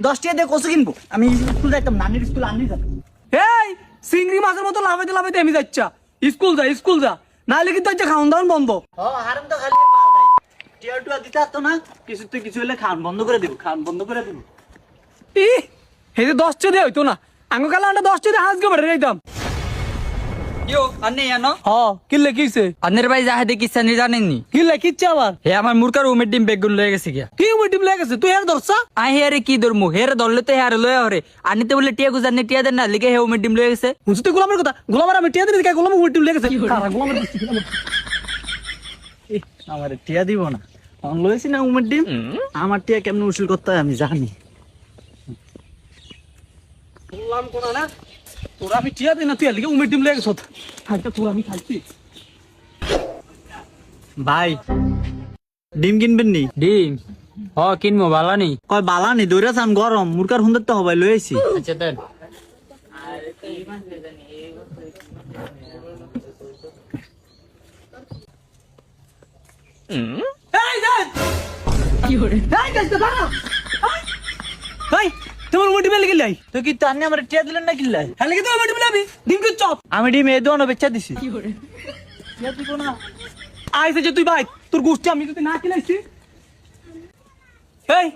10 টাকা দিয়ে কচু কিনবো। আমি স্কুল যাইতাম, নানির স্কুল আনি যাবো। এই চিংড়ি মাছের মতো লাফাইতে লাফাইতে আমি যাচ্ছা। স্কুল যা নাহলে কিন্তু আজকে খাওয়ান দাওয়ান বন্ধ। হারাম তো খালি পাল্টাই। টিয়া টুয়া দিতে আসতো না, কিছু হলে খান বন্ধ করে দিব, ই এই যে 10 টাকা দিয়ে হইতো না, আঙ্গ কালে আমরা 10 টাকা দিয়ে হাঁস গেবারে যাইতাম। ইয়ো আন্নে জানো হ কিল্লে কিছে আন্নের ভাই যাহে দেখিছেন জানেননি কিল্লে কিচ্ছে আবার হে আমার মুরকার উমের ডিম বেগুন লয়ে গেছে গিয়া কি মিটিম লেগেছে তুই আর ধরছা? আই হেরে কি ধরমু হেরে ধরলে তো হেরে লয়ে হরে আনিতে বলে টিয়া গুজারনি টিয়া দেন না লিখে হে উমের ডিম লয়ে গেছে বুঝতে গোলামের কথা, গোলামের আমি টিয়া দিই কে গোলাম মিটিম লেগেছে। আমার টিয়া দিব না, অন লইছি না উমের ডিম। আমার টিয়া কেমনে উসুল করতে হয় আমি জানি। গোলাম কোনা না তোরা আমি টিয়া দিই না, তুই লিখে মিটিম লেগেছ। খাইতে তোরা আমি খাইছি। ভাই ডিম কিনবেন নি? ডিম হ কিনবো বালা নেই কয় বালা নি দইরা চান গরম মুরকার হুন্দের তো হবাই লইছি। আচ্ছা দেন এই যা কি হরে এই কাজটা দাঁড়া। এই তোমার মিটিম লেগে লাই তো কি তান্নি আমার টিয়া দিলেন না কিল্লাই? হ্যাঁ লেগে তো মিটিম লাবি ডিম কি চপ আমি ডিম এ দোনো বেচা দিছি। টিয়া দিব না আইছে যে তুই ভাই তোর গোষ্ঠী আমি যদি না কিলাইছি। এই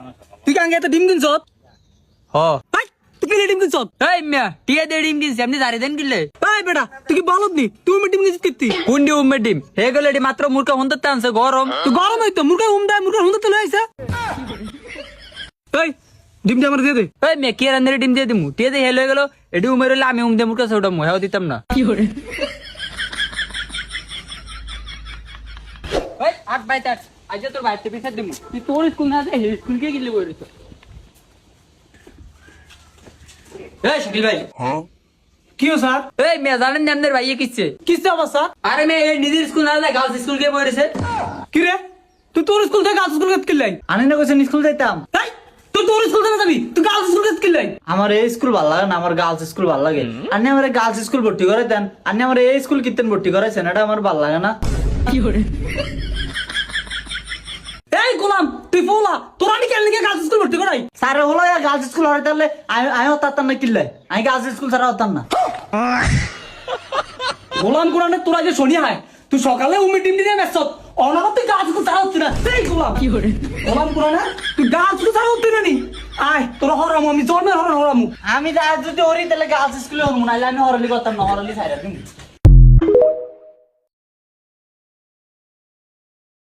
তুই কাঙ্গে এত ডিম কিনছ? হ ভাই তুই কি ডিম কিনছ? এই মিয়া টিয়া দে ডিম কিনছি আপনি জারে দেন কিনলে এই বেটা তুই কি বলদ নি তুই মিটিম কিনছিস কিত্তি? কোন ডি উমের ডিম হে গেলে এটি মাত্র মুরকা হন্দতে আনছে গরম তুই গরম হইতো মুরগা হুমদায় মুরগা হুমদাতে লই আইছে। এই ডিমটা আমার দিয়ে দে। এই মিয়া কি রান্নারে ডিম দিয়ে দিমু টিয়া দে হে লয়ে গেল এটি উমের হলে আমি উম দিয়ে মুরকা ছোটা হেও দিতাম না কি হরে ওই আট বাই আট আজ তোর বাইতে পিছা দিমু তুই তোর স্কুল না দে স্কুল কে গিলি বইরিস এই শকিল ভাই কি হো স্যার? এই মিয়া জানেন না আমাদের ভাইয়ে কিচ্ছে কিসে আবার স্যার? আরে মেয়ে এই নিজের স্কুল না যায় গার্লস স্কুল কে বইরিছে কি রে তুই তোর স্কুল থেকে গার্লস স্কুল কে লাই? আনি না কইছেন স্কুল যাইতাম। এই তুই তোর স্কুল থেকে যাবি তুই গার্লস স্কুল কে লাই? আমার এই স্কুল ভালো লাগে না, আমার গার্লস স্কুল ভালো লাগে। আন্নি আমার গার্লস স্কুল ভর্তি করে দেন, আন্নি আমার এই স্কুল কিতেন ভর্তি করাইছেন, এটা আমার ভালো লাগে না। কি হরে এই গোলাম তুই ফুলা তোর আমি কেন লিখে গার্লস স্কুল ভর্তি করাই? স্যারে হলো গার্লস স্কুল হরে তাহলে আমি হতাম না কিল্লাই, আমি গার্লস স্কুল ছাড়া হতাম না। গোলাম কোরআনে তোরা যে শনি হয় তুই সকালে উমি টিম দিয়ে মেসছ অনাগত তুই গাছ স্কুল ছাড়া হচ্ছে না। এই গোলাম কি হরে গোলাম কোরআনে তুই গাছ স্কুল ছাড়া হচ্ছে না নি? আয় তোর হরামু আমি জন্মের হরামু। আমি যদি হরি তাহলে গার্লস স্কুলে হরমু, নাইলে আমি হরলি করতাম না, হরলি ছাড়া দিম।